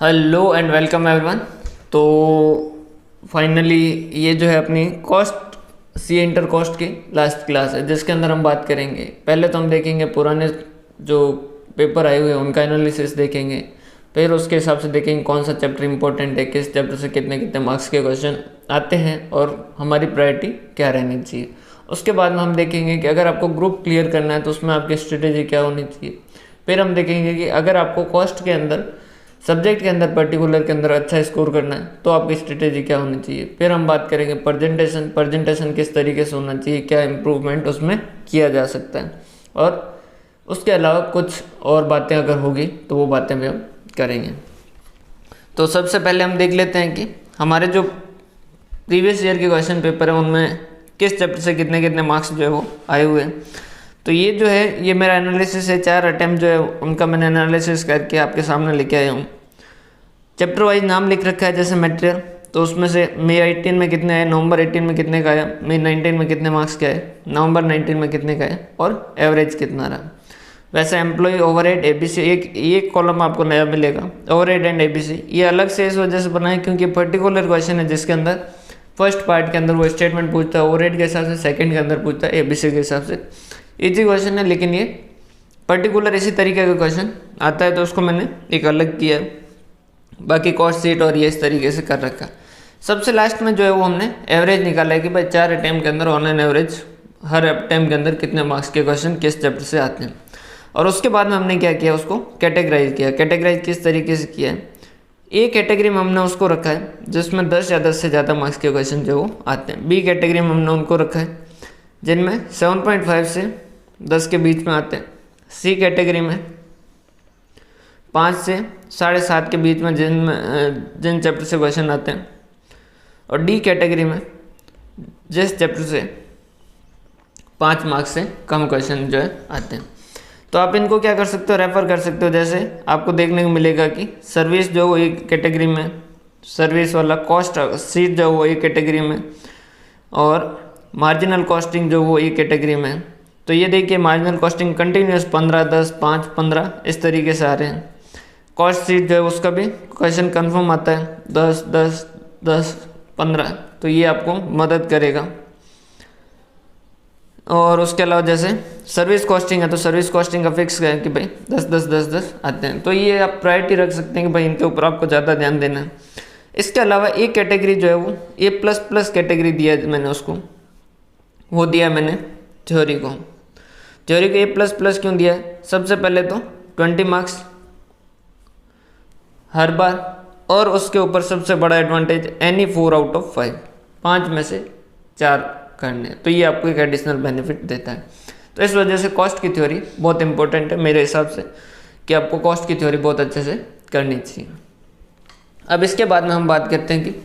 Hello and welcome everyone. तो finally ये जो है अपनी कॉस्ट सी इंटर कॉस्ट की लास्ट क्लास है, जिसके अंदर हम बात करेंगे। पहले तो हम देखेंगे पुराने जो पेपर आए हुए हैं उनका एनालिसिस देखेंगे, फिर उसके हिसाब से देखेंगे कौन सा चैप्टर इंपॉर्टेंट है, किस चैप्टर से कितने कितने मार्क्स के क्वेश्चन आते हैं और हमारी प्रायोरिटी क्या रहनी चाहिए। उसके बाद में हम देखेंगे कि अगर आपको ग्रुप क्लियर करना है तो उसमें आपकी स्ट्रेटेजी क्या होनी चाहिए। फिर हम देखेंगे कि अगर आपको कॉस्ट के अंदर सब्जेक्ट के अंदर पर्टिकुलर के अंदर अच्छा स्कोर करना है तो आपकी स्ट्रेटेजी क्या होनी चाहिए। फिर हम बात करेंगे प्रेजेंटेशन किस तरीके से होना चाहिए, क्या इम्प्रूवमेंट उसमें किया जा सकता है, और उसके अलावा कुछ और बातें अगर होगी तो वो बातें भी हम करेंगे। तो सबसे पहले हम देख लेते हैं कि हमारे जो प्रीवियस ईयर के क्वेश्चन पेपर है उनमें किस चैप्टर से कितने कितने मार्क्स जो है वो आए हुए हैं। तो ये जो है ये मेरा एनालिसिस है, 4 अटैम्प्ट जो है उनका मैंने एनालिसिस करके आपके सामने लेके आया हूँ। चैप्टर वाइज नाम लिख रखा है, जैसे मटेरियल, तो उसमें से मई 18 में कितने आए, नवंबर 18 में कितने का आया, मई 19 में कितने मार्क्स के आए, नवंबर 19 में कितने का आए और एवरेज कितना रहा। वैसे एम्प्लॉय ओवरहेड एबीसी एक कॉलम आपको नया मिलेगा, ओवरहेड एंड एबीसी ये अलग से इस वजह से बनाए क्योंकि पर्टिकुलर क्वेश्चन है जिसके अंदर फर्स्ट पार्ट के अंदर वो स्टेटमेंट पूछता है ओवरहेड के हिसाब से, सेकंड के अंदर पूछता है एबीसी के हिसाब से। इजी क्वेश्चन है लेकिन ये पर्टिकुलर इसी तरीके का क्वेश्चन आता है तो उसको मैंने एक अलग किया है। बाकी कॉस्ट शीट और ये इस तरीके से कर रखा। सबसे लास्ट में जो है वो हमने एवरेज निकाला है कि भाई 4 अटैम्प्ट के अंदर on an average her attempt के अंदर कितने मार्क्स के क्वेश्चन किस चैप्टर से आते हैं। और उसके बाद में हमने क्या किया, उसको कैटेगराइज किया। कैटेगराइज किस तरीके से किया है, ए कैटेगरी में हमने उसको रखा है जिसमें 10 या 10 से ज़्यादा मार्क्स के क्वेश्चन जो वो आते हैं। बी कैटेगरी में हमने उनको रखा है जिनमें 7.5 से 10 के बीच में आते हैं। सी कैटेगरी में 5 से 7.5 के बीच में जिन चैप्टर से क्वेश्चन आते हैं। और डी कैटेगरी में जिस चैप्टर से 5 मार्क्स से कम क्वेश्चन जो है आते हैं। तो आप इनको क्या कर सकते हो, रेफर कर सकते हो। जैसे आपको देखने को मिलेगा कि सर्विस जो वो एक कैटेगरी में, सर्विस वाला कॉस्ट सीट जो वो एक कैटेगरी में, और मार्जिनल कॉस्टिंग जो वो एक कैटेगरी में। तो ये देखिए मार्जिनल कॉस्टिंग कंटिन्यूस 15, 10, 5, 15 इस तरीके से आ रहे हैं। कॉस्ट सीट जो है उसका भी क्वेश्चन कंफर्म आता है 10, 10, 10, 15। तो ये आपको मदद करेगा। और उसके अलावा जैसे सर्विस कॉस्टिंग है तो सर्विस कॉस्टिंग का फिक्स है कि भाई 10, 10, 10, 10 आते हैं। तो ये आप प्रायोरिटी रख सकते हैं कि भाई इनके ऊपर आपको ज़्यादा ध्यान देना है। इसके अलावा एक कैटेगरी जो है वो A++ कैटेगरी दिया है मैंने उसको, वो दिया मैंने थ्योरी को। थ्योरी को A++ क्यों दिया है, सबसे पहले तो 20 मार्क्स हर बार, और उसके ऊपर सबसे बड़ा एडवांटेज एनी 4 आउट ऑफ 5, 5 में से 4 करने। तो ये आपको एक एडिशनल बेनिफिट देता है। तो इस वजह से कॉस्ट की थ्योरी बहुत इंपॉर्टेंट है मेरे हिसाब से, कि आपको कॉस्ट की थ्योरी बहुत अच्छे से करनी चाहिए। अब इसके बाद में हम बात करते हैं कि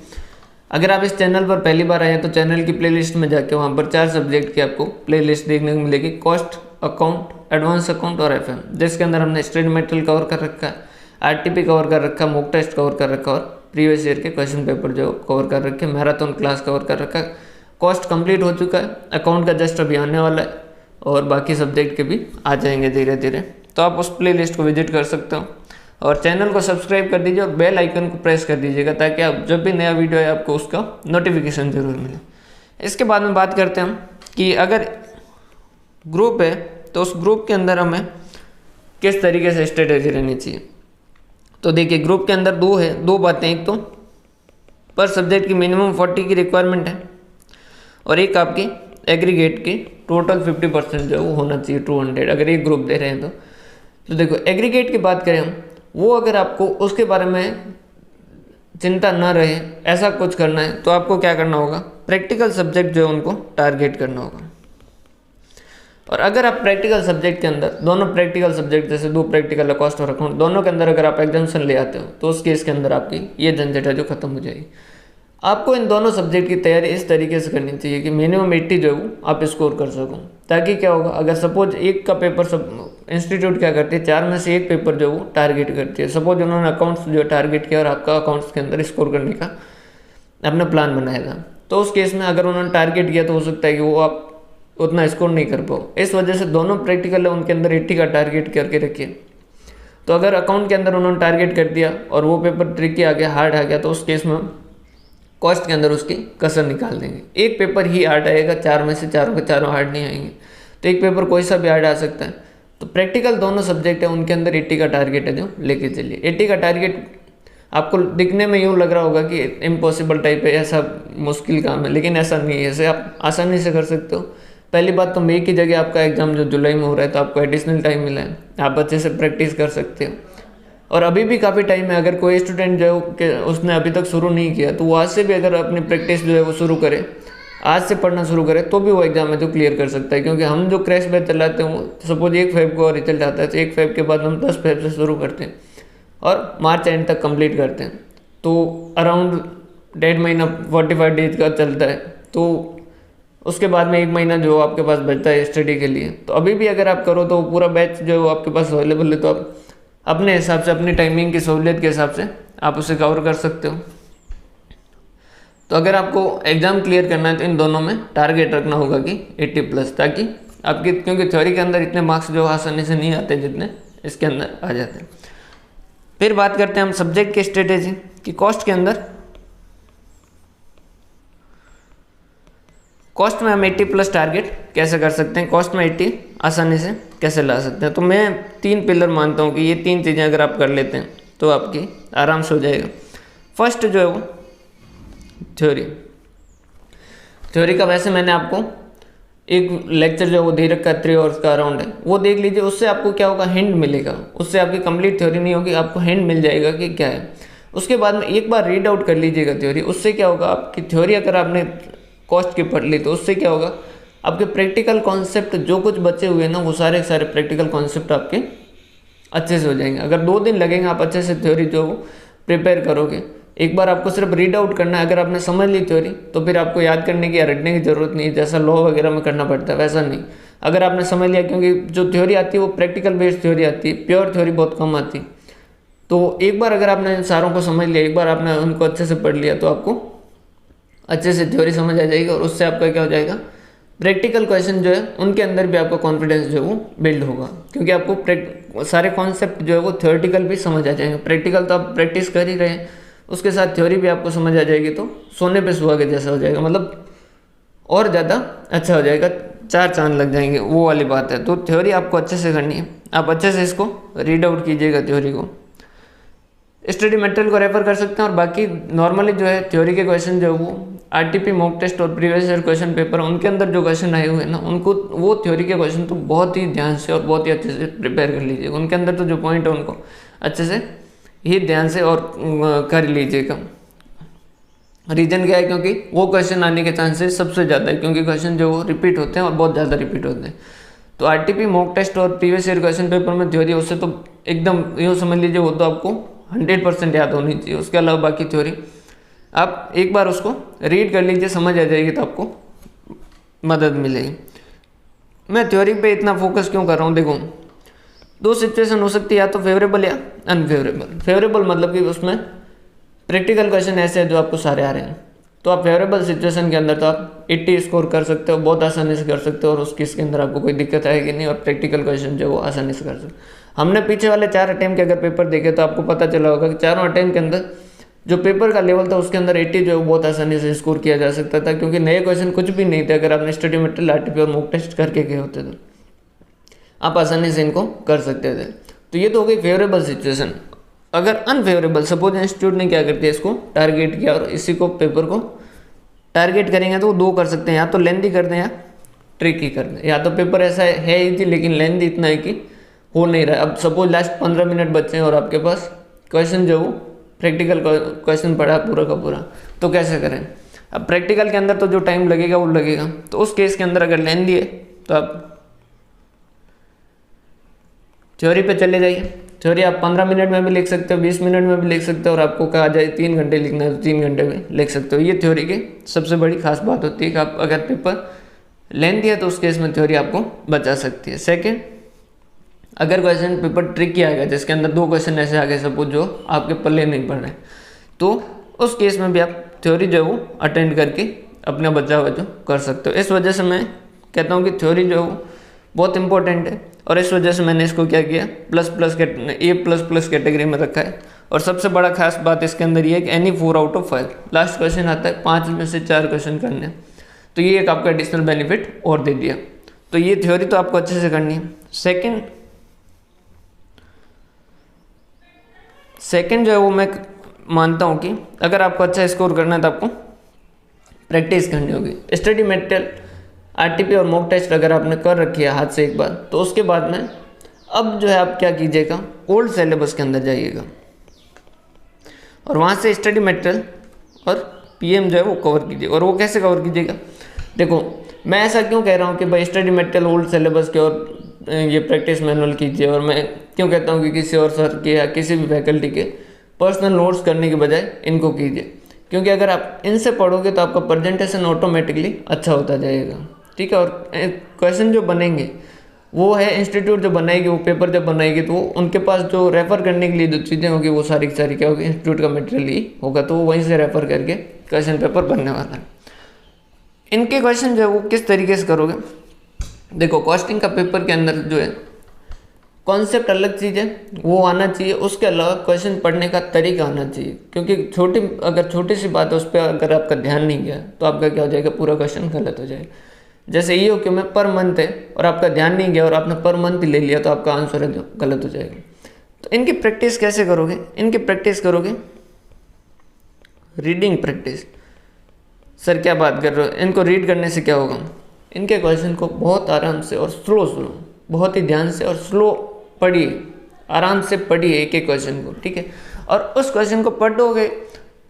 अगर आप इस चैनल पर पहली बार आए हैं तो चैनल की प्लेलिस्ट में जाके वहाँ पर 4 सब्जेक्ट की आपको प्लेलिस्ट देखने को मिलेगी, कॉस्ट, अकाउंट, एडवांस अकाउंट और FM, जिसके अंदर हमने स्टडी मटेरियल कवर कर रखा है, RTP कवर कर रखा, मॉक टेस्ट कवर कर रखा और प्रीवियस ईयर के क्वेश्चन पेपर जो कवर कर रखे, मैराथन क्लास कवर कर रखा। कॉस्ट कंप्लीट हो चुका है, अकाउंट का जस्ट अभी आने वाला है और बाकी सब्जेक्ट के भी आ जाएंगे धीरे धीरे। तो आप उस प्लेलिस्ट को विजिट कर सकते हो और चैनल को सब्सक्राइब कर दीजिए और बेल आइकन को प्रेस कर दीजिएगा ताकि आप जब भी नया वीडियो है आपको उसका नोटिफिकेशन ज़रूर मिले। इसके बाद में बात करते हैं हम कि अगर ग्रुप है तो उस ग्रुप के अंदर हमें किस तरीके से स्ट्रेटेजी रहनी चाहिए। तो देखिए ग्रुप के अंदर दो बातें, एक तो पर सब्जेक्ट की मिनिमम 40 की रिक्वायरमेंट है और एक आपकी एग्रीगेट की टोटल 50% जो है वो होना चाहिए 200 अगर एक ग्रुप दे रहे हैं तो देखो एग्रीगेट की बात करें हम, वो अगर आपको उसके बारे में चिंता ना रहे, ऐसा कुछ करना है तो आपको क्या करना होगा, प्रैक्टिकल सब्जेक्ट जो है उनको टारगेट करना होगा। और अगर आप प्रैक्टिकल सब्जेक्ट के अंदर दोनों प्रैक्टिकल सब्जेक्ट जैसे 2 प्रैक्टिकल है, कॉस्ट और अकाउंट, दोनों के अंदर अगर आप एग्जाम्शन ले आते हो तो उस केस के अंदर आपकी ये झंझट है जो खत्म हो जाएगी। आपको इन दोनों सब्जेक्ट की तैयारी इस तरीके से करनी चाहिए कि मिनिमम 80 जो है वो आप स्कोर कर सको, ताकि क्या होगा, अगर सपोज एक का पेपर सब इंस्टीट्यूट क्या करती है 4 में से एक पेपर जो वो टारगेट करती है। सपोज उन्होंने अकाउंट्स जो टारगेट किया और आपका अकाउंट्स के अंदर स्कोर करने का अपना प्लान बनाया था, तो उस केस में अगर उन्होंने टारगेट किया तो हो सकता है कि वो आप उतना स्कोर नहीं कर पाओ। इस वजह से दोनों प्रैक्टिकल है उनके अंदर 80 का टारगेट करके रखिए तो अगर अकाउंट के अंदर उन्होंने टारगेट कर दिया और वो पेपर ट्रिकी आ गया, हार्ड आ गया, तो उस केस में कॉस्ट के अंदर उसकी कसर निकाल देंगे। एक पेपर ही हार्ड आएगा, 4 में से चारों के चारों हार्ड नहीं आएंगे, तो एक पेपर कोई सा भी हार्ड आ सकता है। तो प्रैक्टिकल दोनों सब्जेक्ट है, उनके अंदर 80 का टारगेट है जो लेके चलिए। 80 का टारगेट आपको दिखने में यूँ लग रहा होगा कि इम्पॉसिबल टाइप है, ऐसा मुश्किल काम है, लेकिन ऐसा नहीं है, ऐसे आप आसानी से कर सकते हो। पहली बात तो मई की जगह आपका एग्जाम जो जुलाई में हो रहा है, तो आपको एडिशनल टाइम मिला है, आप अच्छे से प्रैक्टिस कर सकते हो। और अभी भी काफ़ी टाइम है, अगर कोई स्टूडेंट जो कि उसने अभी तक शुरू नहीं किया, तो वो आज से भी अगर अपनी प्रैक्टिस जो है वो शुरू करे, आज से पढ़ना शुरू करे, तो भी वो एग्जाम है जो क्लियर कर सकता है। क्योंकि हम जो क्रैश बैच चलाते हैं, सपोज 1 फेब को रिजल्ट आता है, तो 1 फेब के बाद हम 10 फेब से शुरू करते हैं और मार्च एंड तक कंप्लीट करते हैं, तो अराउंड 1.5 महीना 45 डेज का चलता है। तो उसके बाद में 1 महीना जो आपके पास बचता है स्टडी के लिए, तो अभी भी अगर आप करो तो पूरा बैच जो आपके पास अवेलेबल है, तो आप अपने हिसाब से, अपनी टाइमिंग की सहूलियत के हिसाब से आप उसे कवर कर सकते हो। तो अगर आपको एग्ज़ाम क्लियर करना है तो इन दोनों में टारगेट रखना होगा कि 80+, ताकि आपकी, क्योंकि थ्योरी के अंदर इतने मार्क्स जो आसानी से नहीं आते जितने इसके अंदर आ जाते हैं। फिर बात करते हैं हम सब्जेक्ट की स्ट्रेटेजी कि कॉस्ट के अंदर, कॉस्ट में हम 80+ टारगेट कैसे कर सकते हैं, कॉस्ट में 80 आसानी से कैसे ला सकते हैं। तो मैं 3 पिलर मानता हूँ कि ये 3 चीज़ें अगर आप कर लेते हैं तो आपकी आराम से हो जाएगा। फर्स्ट जो है वो थ्योरी का, वैसे मैंने आपको एक लेक्चर जो है वो दे रखा है 3 आवर्स का अराउंड है, वो देख लीजिए। उससे आपको क्या होगा, हिंट मिलेगा, उससे आपकी कंप्लीट थ्योरी नहीं होगी, आपको हिंट मिल जाएगा कि क्या है। उसके बाद में एक बार रीड आउट कर लीजिएगा थ्योरी, उससे क्या होगा, आपकी थ्योरी अगर आपने कॉस्ट की पढ़ ली तो उससे क्या होगा, आपके प्रैक्टिकल कॉन्सेप्ट जो कुछ बचे हुए हैं ना, वो सारे सारे प्रैक्टिकल कॉन्सेप्ट आपके अच्छे से हो जाएंगे। अगर 2 दिन लगेंगे आप अच्छे से थ्योरी जो प्रिपेयर करोगे, एक बार आपको सिर्फ रीड आउट करना है। अगर आपने समझ ली थ्योरी तो फिर आपको याद करने की या रटने की ज़रूरत नहीं है, जैसा लॉ वगैरह में करना पड़ता है वैसा नहीं। अगर आपने समझ लिया, क्योंकि जो थ्योरी आती है वो प्रैक्टिकल बेस्ड थ्योरी आती है, प्योर थ्योरी बहुत कम आती। तो एक बार अगर आपने इन सारों को समझ लिया, एक बार आपने उनको अच्छे से पढ़ लिया, तो आपको अच्छे से थ्योरी समझ आ जाएगी। और उससे आपका क्या हो जाएगा, प्रैक्टिकल क्वेश्चन जो है उनके अंदर भी आपका कॉन्फिडेंस जो है वो बिल्ड होगा, क्योंकि आपको सारे कॉन्सेप्ट जो है वो थ्योरेटिकल भी समझ आ जाएंगे। प्रैक्टिकल तो आप प्रैक्टिस कर ही रहे हैं, उसके साथ थ्योरी भी आपको समझ आ जाएगी, तो सोने पे सुहागे जैसा हो जाएगा, मतलब और ज़्यादा अच्छा हो जाएगा, 4 चांद लग जाएंगे, वो वाली बात है। तो थ्योरी आपको अच्छे से करनी है, आप अच्छे से इसको रीड आउट कीजिएगा थ्योरी को। स्टडी मटेरियल को रेफर कर सकते हैं, और बाकी नॉर्मली जो है थ्योरी के क्वेश्चन जो है वो आरटीपी मॉक टेस्ट और प्रीवियस ईयर क्वेश्चन पेपर, उनके अंदर जो क्वेश्चन आए हुए हैं ना, उनको वो थ्योरी के क्वेश्चन तो बहुत ही ध्यान से और बहुत ही अच्छे से प्रिपेयर कर लीजिएगा। उनके अंदर तो जो पॉइंट है उनको अच्छे से ही ध्यान से और कर लीजिएगा। रीजन क्या है, क्योंकि वो क्वेश्चन आने के चांसेस सबसे ज़्यादा है, क्योंकि क्वेश्चन जो वो रिपीट होते हैं और बहुत ज़्यादा रिपीट होते हैं। तो आरटीपी मॉक टेस्ट और प्रीवियस ईयर क्वेश्चन पेपर में थ्योरी, उससे तो एकदम यूँ समझ लीजिए वो तो आपको 100% याद होनी चाहिए। उसके अलावा बाकी थ्योरी आप एक बार उसको रीड कर लीजिए, समझ आ जाएगी, तो आपको मदद मिलेगी। मैं थ्योरी पे इतना फोकस क्यों कर रहा हूँ, देखो 2 सिचुएशन हो सकती है, या तो फेवरेबल या अनफेवरेबल। फेवरेबल मतलब कि उसमें प्रैक्टिकल क्वेश्चन ऐसे हैं जो आपको सारे आ रहे हैं, तो आप फेवरेबल सिचुएशन के अंदर तो आप 80 स्कोर कर सकते हो, बहुत आसानी से कर सकते हो, और उसकी इसके अंदर आपको कोई दिक्कत आएगी नहीं, और प्रैक्टिकल क्वेश्चन जो वो आसानी से कर सकते। हमने पीछे वाले 4 अटेम्प्ट के अगर पेपर देखे तो आपको पता चला होगा कि चारों अटेम्प्ट के अंदर जो पेपर का लेवल था उसके अंदर 80 जो है बहुत आसानी से स्कोर किया जा सकता था, क्योंकि नए क्वेश्चन कुछ भी नहीं थे। अगर आपने स्टडी मटेरियल आरटीपी और मॉक टेस्ट करके गए होते तो आप आसानी से इनको कर सकते थे। तो ये तो हो गई फेवरेबल सिचुएशन। अगर अनफेवरेबल, सपोज इंस्टीट्यूट ने क्या करती है, इसको टारगेट किया और इसी को पेपर को टारगेट करेंगे, तो वो 2 कर सकते हैं, या तो लेंथी कर दें या ट्रिकी कर दें। या तो पेपर ऐसा है इजी लेकिन लेंथी इतना है कि हो नहीं रहा। अब सपोज लास्ट 15 मिनट बचे हैं और आपके पास क्वेश्चन जो वो प्रैक्टिकल क्वेश्चन पढ़ा पूरा का पूरा, तो कैसे करें। अब प्रैक्टिकल के अंदर तो जो टाइम लगेगा वो लगेगा, तो उस केस के अंदर अगर लेंथी है तो आप थ्योरी पे चले जाइए। थ्योरी आप 15 मिनट में भी लिख सकते हो, 20 मिनट में भी लिख सकते हो, और आपको कहा जाए 3 घंटे लिखना है तो 3 घंटे में लिख सकते हो। ये थ्योरी की सबसे बड़ी खास बात होती है कि आप अगर पेपर लेंथी है तो उस केस में थ्योरी आपको बचा सकती है। सेकेंड, अगर क्वेश्चन पेपर ट्रिकी आ गया जिसके अंदर 2 क्वेश्चन ऐसे आ गए सपोज जो आपके पल्ले नहीं पड़ रहे, तो उस केस में भी आप थ्योरी जो है वो अटेंड करके अपना बचा हुआ जो कर सकते हो। इस वजह से मैं कहता हूँ कि थ्योरी जो बहुत इंपॉर्टेंट है और इस वजह से मैंने इसको क्या किया A++ कैटेगरी में रखा है। और सबसे बड़ा खास बात इसके अंदर ये है कि any 4 out of 5 last question आता है, 5 में से 4 क्वेश्चन करने हैं, तो ये एक आपका एडिशनल बेनिफिट और दे दिया। तो ये थ्योरी तो आपको अच्छे से करनी है। सेकंड जो है वो मैं मानता हूँ कि अगर आपको अच्छा स्कोर करना है तो आपको प्रैक्टिस करनी होगी। स्टडी मटेरियल RTP और मॉक टेस्ट अगर आपने कर रखी है हाथ से एक बार, तो उसके बाद में अब जो है आप क्या कीजिएगा, ओल्ड सिलेबस के अंदर जाइएगा और वहाँ से स्टडी मटेरियल और PM जो है वो कवर कीजिए। और वो कैसे कवर कीजिएगा, देखो मैं ऐसा क्यों कह रहा हूँ कि भाई स्टडी मटेरियल ओल्ड सिलेबस के और ये प्रैक्टिस मैनुअल कीजिए, और मैं क्यों कहता हूँ कि किसी और सर के या किसी भी फैकल्टी के पर्सनल नोट्स करने के बजाय इनको कीजिए, क्योंकि अगर आप इनसे पढ़ोगे तो आपका प्रेजेंटेशन ऑटोमेटिकली अच्छा होता जाएगा, ठीक है। और क्वेश्चन जो बनेंगे वो है इंस्टीट्यूट जो बनाएगी, वो पेपर जब बनाएगी तो उनके पास जो रेफ़र करने के लिए जो चीज़ें होगी वो सारी की सारी क्या होगी, इंस्टीट्यूट का मटेरियल ही होगा, तो वो वहीं से रेफ़र करके क्वेश्चन पेपर बनने वाला है। इनके क्वेश्चन जो है वो किस तरीके से करोगे, देखो कॉस्टिंग का पेपर के अंदर जो है कॉन्सेप्ट अलग चीज़ है वो आना चाहिए, उसके अलावा क्वेश्चन पढ़ने का तरीका आना चाहिए, क्योंकि अगर छोटी सी बात है उस पर अगर आपका ध्यान नहीं गया तो आपका क्या हो जाएगा, पूरा क्वेश्चन गलत हो जाएगा। जैसे ये हो कि मैं पर मंथ है और आपका ध्यान नहीं गया और आपने पर मंथ ले लिया तो आपका आंसर है जो गलत हो जाएगा। तो इनकी प्रैक्टिस कैसे करोगे, इनकी प्रैक्टिस करोगे रीडिंग प्रैक्टिस। सर क्या बात कर रहे हो, इनको रीड करने से क्या होगा, इनके क्वेश्चन को बहुत आराम से और स्लो बहुत ही ध्यान से और स्लो पढ़िए, आराम से पढ़िए एक एक क्वेश्चन को, ठीक है। और उस क्वेश्चन को पढ़ोगे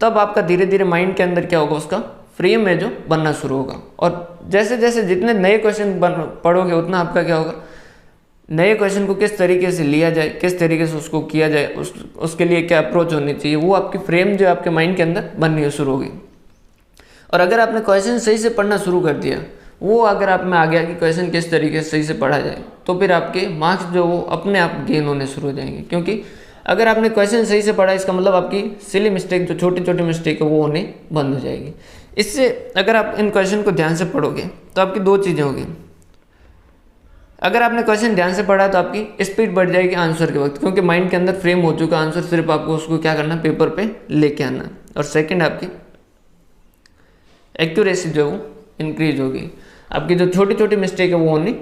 तब आपका धीरे धीरे माइंड के अंदर क्या होगा, उसका फ्रेम है जो बनना शुरू होगा। और जैसे जैसे जितने नए क्वेश्चन पढ़ोगे उतना आपका क्या होगा, नए क्वेश्चन को किस तरीके से लिया जाए, किस तरीके से उसको किया जाए, उसके लिए क्या अप्रोच होनी चाहिए, वो आपकी फ्रेम जो आपके माइंड के अंदर बननी शुरू होगी। और अगर आपने क्वेश्चन सही से पढ़ना शुरू कर दिया, वो अगर आप में आ गया कि क्वेश्चन किस तरीके से सही से पढ़ा जाए, तो फिर आपके मार्क्स जो वो अपने आप गेन होने शुरू हो जाएंगे। क्योंकि अगर आपने क्वेश्चन सही से पढ़ा, इसका मतलब आपकी सिली मिस्टेक जो छोटी छोटी मिस्टेक है वो होने बंद हो जाएगी। इससे अगर आप इन क्वेश्चन को ध्यान से पढ़ोगे तो आपकी दो चीज़ें होगी, अगर आपने क्वेश्चन ध्यान से पढ़ा तो आपकी स्पीड बढ़ जाएगी आंसर के वक्त, क्योंकि माइंड के अंदर फ्रेम हो चुका आंसर, सिर्फ आपको उसको क्या करना, पेपर पे लेके आना। और सेकंड, आपकी एक्यूरेसी जो वो इंक्रीज होगी, आपकी जो छोटी छोटी मिस्टेक है वो होनी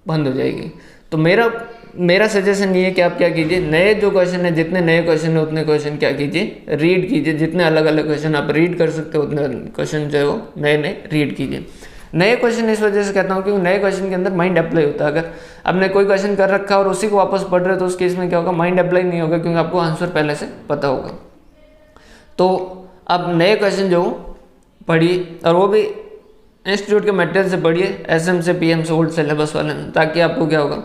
बंद हो जाएगी। तो मेरा सजेशन ये है कि आप क्या कीजिए, नए जो क्वेश्चन है, जितने नए क्वेश्चन है उतने क्वेश्चन क्या कीजिए, रीड कीजिए। जितने अलग अलग क्वेश्चन आप रीड कर सकते हो उतने क्वेश्चन जो है वो नए नए रीड कीजिए। नए क्वेश्चन इस वजह से कहता हूँ क्योंकि नए क्वेश्चन के अंदर माइंड अप्लाई होता है। अगर आपने कोई क्वेश्चन कर रखा है और उसी को वापस पढ़ रहे हो तो उस केस में क्या होगा, माइंड अप्लाई नहीं होगा, क्योंकि आपको आंसर पहले से पता होगा। तो आप नए क्वेश्चन जो पढ़िए, और वो भी इंस्टीट्यूट के मटेरियल से पढ़िए, SM से, PM से, ओल्ड सिलेबस वाले में, ताकि आपको क्या होगा,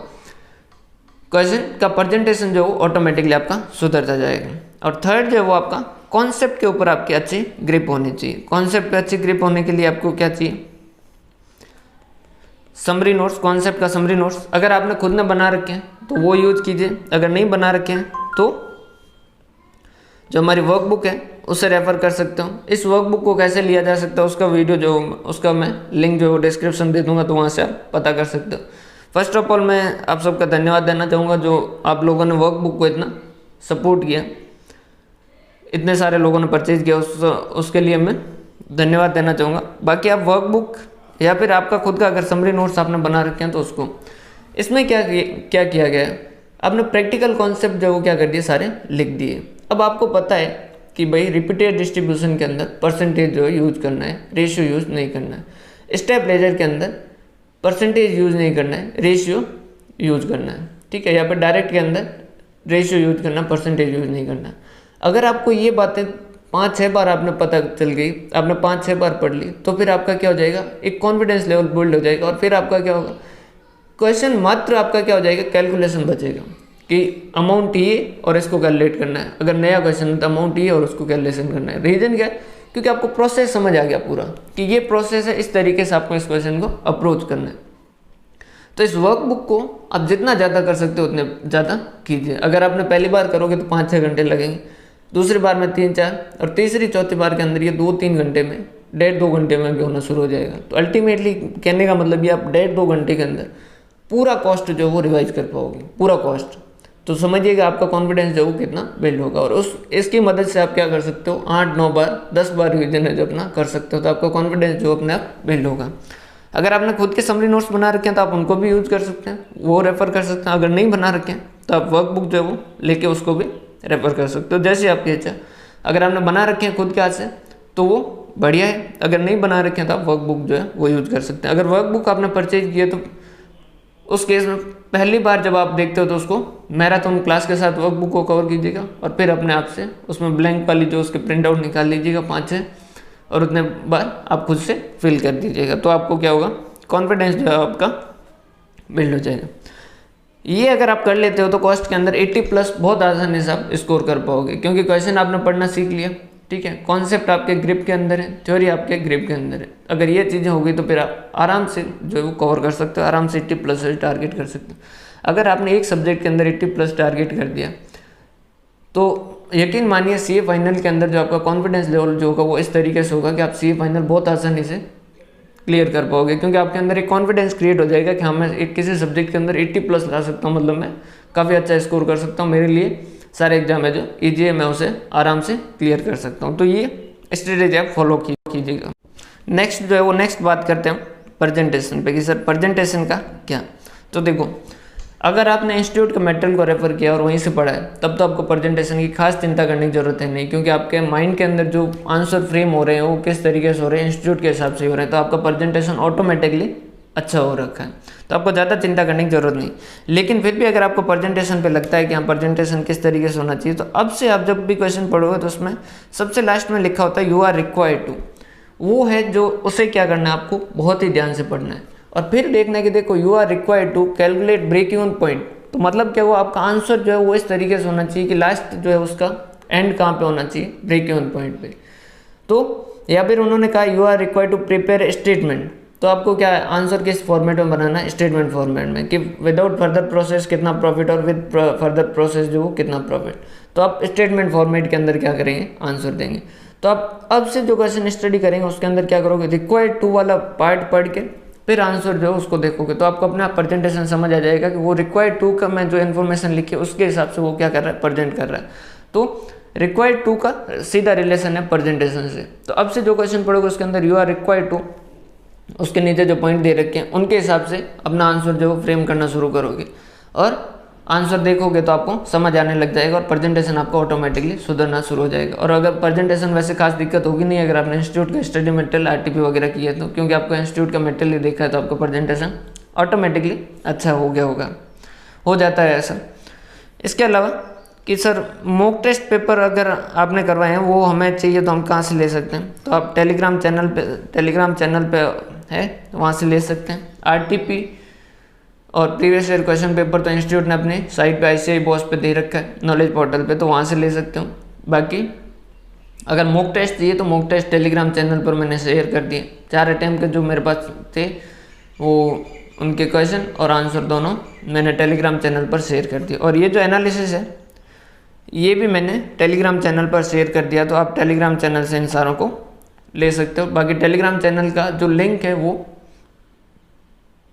क्वेश्चन का प्रेजेंटेशन जो ऑटोमेटिकली आपका सुधरता जाएगा। और थर्ड जो है वो आपका कॉन्सेप्ट के ऊपर आपकी अच्छी ग्रिप होनी चाहिए। कॉन्सेप्ट पे अच्छी ग्रिप होने के लिए आपको क्या चाहिए, समरी नोट्स, कॉन्सेप्ट का समरी नोट्स। अगर आपने खुद ने बना रखे हैं तो वो यूज कीजिए, अगर नहीं बना रखे हैं तो जो हमारी वर्कबुक है उसे रेफ़र कर सकते हो। इस वर्कबुक को कैसे लिया जा सकता है उसका वीडियो जो उसका मैं लिंक जो डिस्क्रिप्शन दे दूंगा, तो वहाँ से आप पता कर सकते हो। फर्स्ट ऑफ ऑल मैं आप सबका धन्यवाद देना चाहूँगा जो आप लोगों ने वर्कबुक को इतना सपोर्ट किया, इतने सारे लोगों ने परचेज किया, उसके लिए मैं धन्यवाद देना चाहूँगा। बाकी आप वर्कबुक या फिर आपका खुद का अगर समरी नोट्स आपने बना रखे हैं तो उसको, इसमें क्या किया गया है, आपने प्रैक्टिकल कॉन्सेप्ट जो वो क्या कर दिए, सारे लिख दिए। अब आपको पता है कि भाई रिपीटेड डिस्ट्रीब्यूशन के अंदर परसेंटेज जो है यूज करना है, रेशियो यूज नहीं करना है। स्टेप लेजर के अंदर परसेंटेज यूज नहीं करना है, रेशियो यूज करना है, ठीक है। या फिर डायरेक्ट के अंदर रेशियो यूज करना, परसेंटेज यूज नहीं करना। अगर आपको ये बातें 5-6 बार आपने पता चल गई, आपने 5-6 बार पढ़ ली, तो फिर आपका क्या हो जाएगा, एक कॉन्फिडेंस लेवल बिल्ड हो जाएगा। और फिर आपका क्या होगा, क्वेश्चन मात्र आपका क्या हो जाएगा, कैलकुलेशन बचेगा कि अमाउंट ये और इसको कैलकुलेट करना है। अगर नया क्वेश्चन है तो अमाउंट ये और उसको कैलकुलेशन करना है। रीजन क्या है, क्योंकि आपको प्रोसेस समझ आ गया पूरा कि ये प्रोसेस है, इस तरीके से आपको इस क्वेश्चन को अप्रोच करना है। तो इस वर्कबुक को आप जितना ज़्यादा कर सकते हो उतने ज़्यादा कीजिए। अगर आपने पहली बार करोगे तो 5-6 घंटे लगेंगे, दूसरी बार में 3-4, और तीसरी चौथी बार के अंदर ये 2-3 घंटे में, 1.5-2 घंटे में भी होना शुरू हो जाएगा। तो अल्टीमेटली कहने का मतलब ये आप 1.5-2 घंटे के अंदर पूरा कॉस्ट जो है वो रिवाइज कर पाओगे, पूरा कॉस्ट। तो समझिएगा आपका कॉन्फिडेंस जो है वो कितना बिल्ड होगा। और इसकी मदद से आप क्या कर सकते हो, 8-9 बार 10 बार रिविजन है जो अपना कर सकते हो, तो आपका कॉन्फिडेंस जो अपने आप बिल्ड होगा। अगर आपने खुद के समरी नोट्स बना रखे हैं तो आप उनको भी यूज़ कर सकते हैं, वो रेफ़र कर सकते हैं। अगर नहीं बना रखे हैं तो आप वर्कबुक जो है वो लेके उसको भी रेफ़र कर सकते हो, जैसे आपकी इच्छा। अगर आपने बना रखे हैं खुद के हाथ से तो वो बढ़िया है, अगर नहीं बना रखे हैं तो आप वर्कबुक जो है वो यूज़ कर सकते हैं। अगर वर्कबुक आपने परचेज की है तो उस केस में पहली बार जब आप देखते हो तो उसको मैराथन क्लास के साथ वर्कबुक को कवर कीजिएगा और फिर अपने आप से उसमें ब्लैंक वाली जो उसके प्रिंट आउट निकाल लीजिएगा 5-6, और उतने बार आप खुद से फिल कर दीजिएगा। तो आपको क्या होगा, कॉन्फिडेंस जो है आपका बिल्ड हो जाएगा। ये अगर आप कर लेते हो तो कॉस्ट के अंदर 80+ बहुत आसानी से आप स्कोर कर पाओगे, क्योंकि क्वेश्चन आपने पढ़ना सीख लिया, ठीक है, कॉन्सेप्ट आपके ग्रिप के अंदर है, थ्योरी आपके ग्रिप के अंदर है। अगर ये चीज़ें हो गई तो फिर आप आराम से जो है वो कवर कर सकते हो, आराम से 80+ से टारगेट कर सकते हो। अगर आपने एक सब्जेक्ट के अंदर 80+ टारगेट कर दिया तो यकीन मानिए सीए फाइनल के अंदर जो आपका कॉन्फिडेंस लेवल जो होगा वो इस तरीके से होगा कि आप सीए फाइनल बहुत आसानी से क्लियर कर पाओगे, क्योंकि आपके अंदर एक कॉन्फिडेंस क्रिएट हो जाएगा कि हाँ मैं एक किसी सब्जेक्ट के अंदर 80+ ला सकता हूँ, मतलब मैं काफ़ी अच्छा स्कोर कर सकता हूँ, मेरे लिए सारे एग्जाम है जो ईजी है मैं उसे आराम से क्लियर कर सकता हूँ। तो ये स्ट्रेटेजी आप फॉलो कीजिएगा। नेक्स्ट जो है वो नेक्स्ट बात करते हैं प्रेजेंटेशन पे कि सर प्रेजेंटेशन का क्या। तो देखो, अगर आपने इंस्टीट्यूट के मटेरियल को रेफर किया और वहीं से पढ़ा है तब तो आपको प्रेजेंटेशन की खास चिंता करने की जरूरत है नहीं, क्योंकि आपके माइंड के अंदर जो आंसर फ्रेम हो रहे हैं वो किस तरीके से हो रहे हैं, इंस्टीट्यूट के हिसाब से हो रहे हैं, तो आपका प्रेजेंटेशन ऑटोमेटिकली अच्छा हो रखा है, तो आपको ज़्यादा चिंता करने की जरूरत नहीं। लेकिन फिर भी अगर आपको प्रेजेंटेशन पे लगता है कि हाँ प्रेजेंटेशन किस तरीके से होना चाहिए, तो अब से आप जब भी क्वेश्चन पढ़ोगे तो उसमें सबसे लास्ट में लिखा होता है यू आर रिक्वायर्ड टू, वो है जो उसे क्या करना है, आपको बहुत ही ध्यान से पढ़ना है और फिर देखना है कि देखो you are required to calculate break even point. तो मतलब क्या हुआ, आपका आंसर जो है वो इस तरीके से होना चाहिए कि लास्ट जो है उसका एंड कहाँ पे होना चाहिए, ब्रेक इवन पॉइंट पे। तो या फिर उन्होंने कहा you are required to prepare statement, तो आपको क्या आंसर किस फॉर्मेट में बनाना है, स्टेटमेंट फॉर्मेट में, कि विदाउट फर्दर प्रोसेस कितना प्रॉफिट और विद फर्दर प्रोसेस जो कितना प्रॉफिट। तो आप स्टेटमेंट फॉर्मेट के अंदर क्या करेंगे, आंसर देंगे। तो आप अब से जो क्वेश्चन स्टडी करेंगे उसके अंदर क्या करोगे, रिक्वायर्ड टू वाला पार्ट पढ़ के फिर आंसर जो है उसको देखोगे, तो आपको अपना प्रेजेंटेशन समझ आ जाएगा कि वो रिक्वायर्ड टू का मैं जो इन्फॉर्मेशन लिखी है उसके हिसाब से वो क्या कर रहा है, प्रेजेंट कर रहा है। तो रिक्वायर्ड टू का सीधा रिलेशन है प्रेजेंटेशन से। तो अब से जो क्वेश्चन पढ़ोगे उसके अंदर यू आर रिक्वायर्ड टू, उसके नीचे जो पॉइंट दे रखे हैं उनके हिसाब से अपना आंसर जो फ्रेम करना शुरू करोगे और आंसर देखोगे तो आपको समझ आने लग जाएगा और प्रेजेंटेशन आपका ऑटोमेटिकली सुधरना शुरू हो जाएगा। और अगर प्रेजेंटेशन वैसे खास दिक्कत होगी नहीं अगर आपने इंस्टीट्यूट का स्टडी मटेरियल आरटीपी वगैरह किया है तो, क्योंकि आपको इंस्टीट्यूट का मटेरियल देखा है तो आपका प्रेजेंटेशन ऑटोमेटिकली अच्छा हो गया होगा, हो जाता है ऐसा। इसके अलावा कि सर मॉक टेस्ट पेपर अगर आपने करवाए हैं वो हमें चाहिए तो हम कहाँ से ले सकते हैं, तो आप टेलीग्राम चैनल पे है वहाँ से ले सकते हैं। आरटीपी और प्रीवियस ईयर क्वेश्चन पेपर तो इंस्टीट्यूट ने अपने साइट पे ICI बॉस पे दे रखा है, नॉलेज पोर्टल पे, तो वहाँ से ले सकते हो। बाकी अगर मॉक टेस्ट चाहिए तो मॉक टेस्ट टेलीग्राम चैनल पर मैंने शेयर कर दिए, 4 अटैम्प्ट के जो मेरे पास थे वो उनके क्वेश्चन और आंसर दोनों मैंने टेलीग्राम चैनल पर शेयर कर दिए। और ये जो एनालिसिस है ये भी मैंने टेलीग्राम चैनल पर शेयर कर दिया, तो आप टेलीग्राम चैनल से इन सारों को ले सकते हो। बाकी टेलीग्राम चैनल का जो लिंक है वो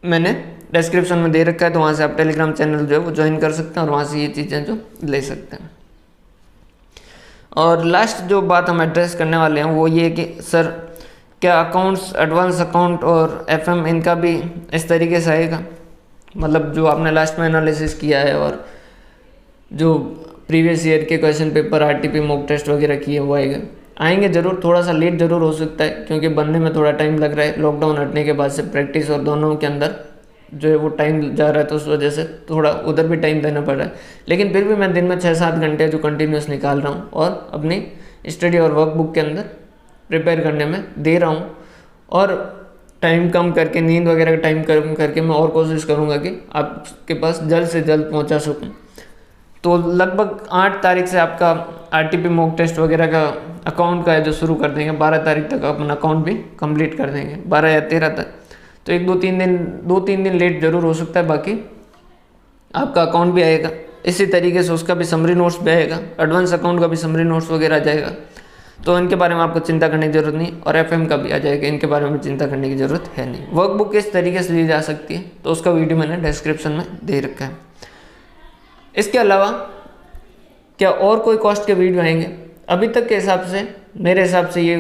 मैंने डिस्क्रिप्शन में दे रखा है, तो वहाँ से आप टेलीग्राम चैनल जो है वो ज्वाइन कर सकते हैं और वहाँ से ये चीज़ें जो ले सकते हैं। और लास्ट जो बात हम एड्रेस करने वाले हैं वो ये कि सर क्या अकाउंट्स, एडवांस अकाउंट और FM इनका भी इस तरीके से आएगा, मतलब जो आपने लास्ट में एनालिसिस किया है और जो प्रीवियस ईयर के question paper RTP mock test वगैरह किए वो आएंगे ज़रूर, थोड़ा सा लेट ज़रूर हो सकता है क्योंकि बनने में थोड़ा टाइम लग रहा है, लॉकडाउन हटने के बाद से प्रैक्टिस और दोनों के अंदर जो है वो टाइम जा रहा है, तो उस वजह से थोड़ा उधर भी टाइम देना पड़ रहा है। लेकिन फिर भी मैं दिन में 6-7 घंटे जो कंटिन्यूस निकाल रहा हूँ और अपनी स्टडी और वर्कबुक के अंदर प्रिपेयर करने में दे रहा हूँ, और टाइम कम करके, नींद वगैरह का टाइम कम करके मैं और कोशिश करूँगा कि आपके पास जल्द से जल्द पहुँचा सकूँ। तो लगभग 8 तारीख से आपका आरटीपी मॉक टेस्ट वगैरह का अकाउंट का है जो शुरू कर देंगे, 12 तारीख तक अपना अकाउंट भी कंप्लीट कर देंगे, 12 या 13 तक। तो 2-3 दिन लेट ज़रूर हो सकता है, बाकी आपका अकाउंट भी आएगा। इसी तरीके से उसका भी समरी नोट्स भी आएगा, एडवांस अकाउंट का भी समरी नोट्स वगैरह आ जाएगा। तो इनके बारे में आपको चिंता करने की ज़रूरत नहीं, और FM का भी आ जाएगा, इनके बारे में चिंता करने की ज़रूरत है नहीं। वर्कबुक किस तरीके से ली जा सकती है तो उसका वीडियो मैंने डिस्क्रिप्शन में दे रखा है। इसके अलावा क्या और कोई कॉस्ट के वीडियो आएंगे? अभी तक के हिसाब से मेरे हिसाब से ये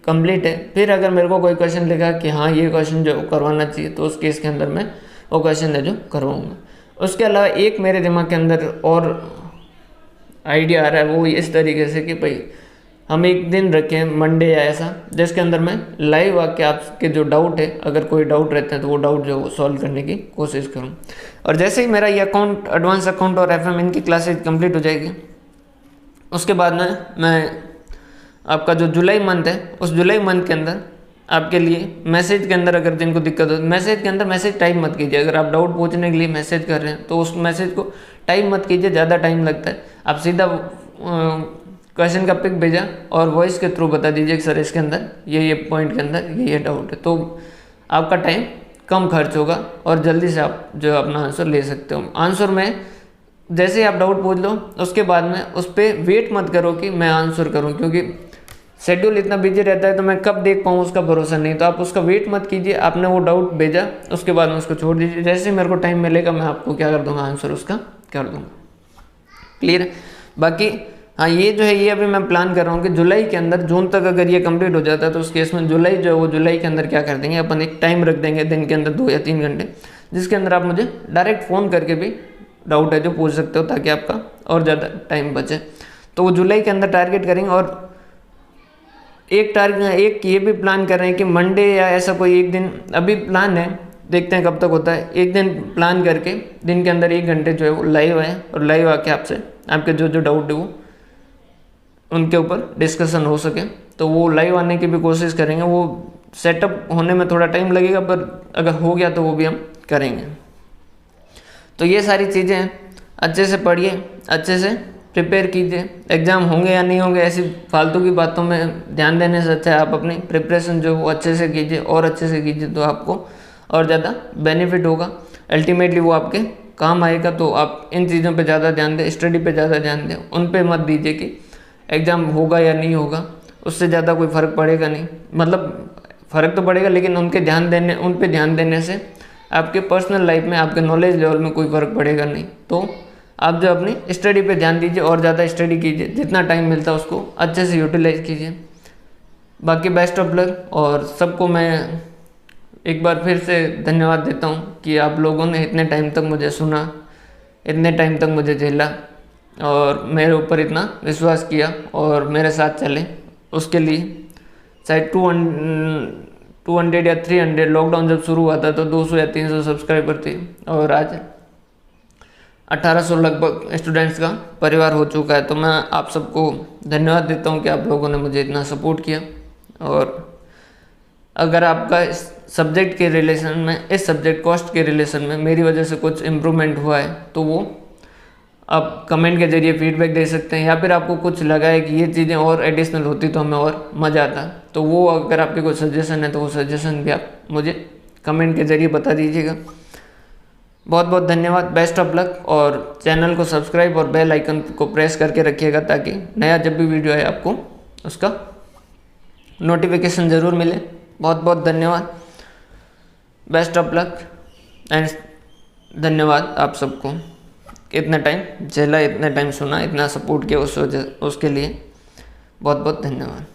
कंप्लीट है। फिर अगर मेरे को कोई क्वेश्चन लिखा कि हाँ ये क्वेश्चन जो करवाना चाहिए, तो उस केस के अंदर मैं वो क्वेश्चन है जो करवाऊँगा। उसके अलावा एक मेरे दिमाग के अंदर और आइडिया आ रहा है, वो इस तरीके से कि भाई हम एक दिन रखें मंडे या ऐसा, जिसके अंदर मैं लाइव आके आपके जो डाउट है, अगर कोई डाउट रहता है तो वो डाउट जो सॉल्व करने की कोशिश करूं। और जैसे ही मेरा ये अकाउंट, एडवांस अकाउंट और FM इनकी क्लासेज कंप्लीट हो जाएगी, उसके बाद में मैं आपका जो जुलाई मंथ है, उस जुलाई मंथ के अंदर आपके लिए मैसेज के अंदर, अगर जिनको दिक्कत हो, मैसेज के अंदर मैसेज टाइप मत कीजिए। अगर आप डाउट पूछने के लिए मैसेज कर रहे हैं तो उस मैसेज को टाइप मत कीजिए, ज़्यादा टाइम लगता है। आप सीधा क्वेश्चन का पिक भेजा और वॉइस के थ्रू बता दीजिए कि सर इसके अंदर ये पॉइंट के अंदर ये डाउट है, तो आपका टाइम कम खर्च होगा और जल्दी से आप जो अपना आंसर ले सकते हो। आंसर में जैसे ही आप डाउट पूछ लो, उसके बाद में उस पर वेट मत करो कि मैं आंसर करूं, क्योंकि शेड्यूल इतना बिजी रहता है तो मैं कब देख पाऊँ उसका भरोसा नहीं। तो आप उसका वेट मत कीजिए, आपने वो डाउट भेजा उसके बाद में उसको छोड़ दीजिए। जैसे मेरे को टाइम मिलेगा मैं आपको क्या कर दूंगा, आंसर उसका कर दूंगा। क्लियर? बाकी हाँ, ये जो है ये अभी मैं प्लान कर रहा हूँ कि जुलाई के अंदर, जून तक अगर ये कंप्लीट हो जाता है तो उस केस में जुलाई जो है वो जुलाई के अंदर क्या कर देंगे, अपन एक टाइम रख देंगे दिन के अंदर 2 या 3 घंटे, जिसके अंदर आप मुझे डायरेक्ट फ़ोन करके भी डाउट है जो पूछ सकते हो, ताकि आपका और ज़्यादा टाइम बचे। तो वो जुलाई के अंदर टारगेट करेंगे। और एक ये भी प्लान कर रहे हैं कि मंडे या ऐसा कोई एक दिन, अभी प्लान है, देखते हैं कब तक होता है। एक दिन प्लान करके दिन के अंदर 1 घंटे जो है वो लाइव आए और लाइव आके आपसे आपके जो डाउट है वो उनके ऊपर डिस्कशन हो सके, तो वो लाइव आने की भी कोशिश करेंगे। वो सेटअप होने में थोड़ा टाइम लगेगा, पर अगर हो गया तो वो भी हम करेंगे। तो ये सारी चीज़ें हैं, अच्छे से पढ़िए, अच्छे से प्रिपेयर कीजिए। एग्ज़ाम होंगे या नहीं होंगे ऐसी फालतू की बातों में ध्यान देने से अच्छा है आप अपनी प्रिपरेशन जो वो अच्छे से कीजिए, और अच्छे से कीजिए तो आपको और ज़्यादा बेनिफिट होगा। अल्टीमेटली वो आपके काम आएगा। तो आप इन चीज़ों पे ज़्यादा ध्यान दें, स्टडी पे ज़्यादा ध्यान दें, उन पे मत दीजिए कि एग्ज़ाम होगा या नहीं होगा, उससे ज़्यादा कोई फ़र्क पड़ेगा नहीं। मतलब फ़र्क तो पड़ेगा, लेकिन उन पे ध्यान देने से आपके पर्सनल लाइफ में, आपके नॉलेज लेवल में कोई फ़र्क पड़ेगा नहीं। तो आप जो अपनी स्टडी पे ध्यान दीजिए और ज़्यादा स्टडी कीजिए, जितना टाइम मिलता है उसको अच्छे से यूटिलाइज़ कीजिए। बाकी बेस्ट ऑफ लक। और सबको मैं एक बार फिर से धन्यवाद देता हूँ कि आप लोगों ने इतने टाइम तक मुझे सुना, इतने टाइम तक मुझे झेला और मेरे ऊपर इतना विश्वास किया और मेरे साथ चले। उसके लिए शायद 200 या 300, लॉकडाउन जब शुरू हुआ था तो 200 या 300 सब्सक्राइबर थे, और आज 1800 लगभग स्टूडेंट्स का परिवार हो चुका है। तो मैं आप सबको धन्यवाद देता हूँ कि आप लोगों ने मुझे इतना सपोर्ट किया। और अगर आपका इस सब्जेक्ट के रिलेशन में, इस सब्जेक्ट कॉस्ट के रिलेशन में मेरी वजह से कुछ इम्प्रूवमेंट हुआ है तो वो आप कमेंट के जरिए फीडबैक दे सकते हैं, या फिर आपको कुछ लगा है कि ये चीज़ें और एडिशनल होती तो हमें और मज़ा आता, तो वो अगर आपके कोई सजेशन है तो वो सजेशन भी आप मुझे कमेंट के जरिए बता दीजिएगा। बहुत बहुत धन्यवाद, बेस्ट ऑफ लक। और चैनल को सब्सक्राइब और बेल आइकन को प्रेस करके रखिएगा, ताकि नया जब भी वीडियो आए आपको उसका नोटिफिकेशन ज़रूर मिले। बहुत बहुत धन्यवाद, बेस्ट ऑफ लक एंड धन्यवाद आप सबको। इतना टाइम झेला, इतना टाइम सुना, इतना सपोर्ट किया, उसके लिए बहुत बहुत धन्यवाद।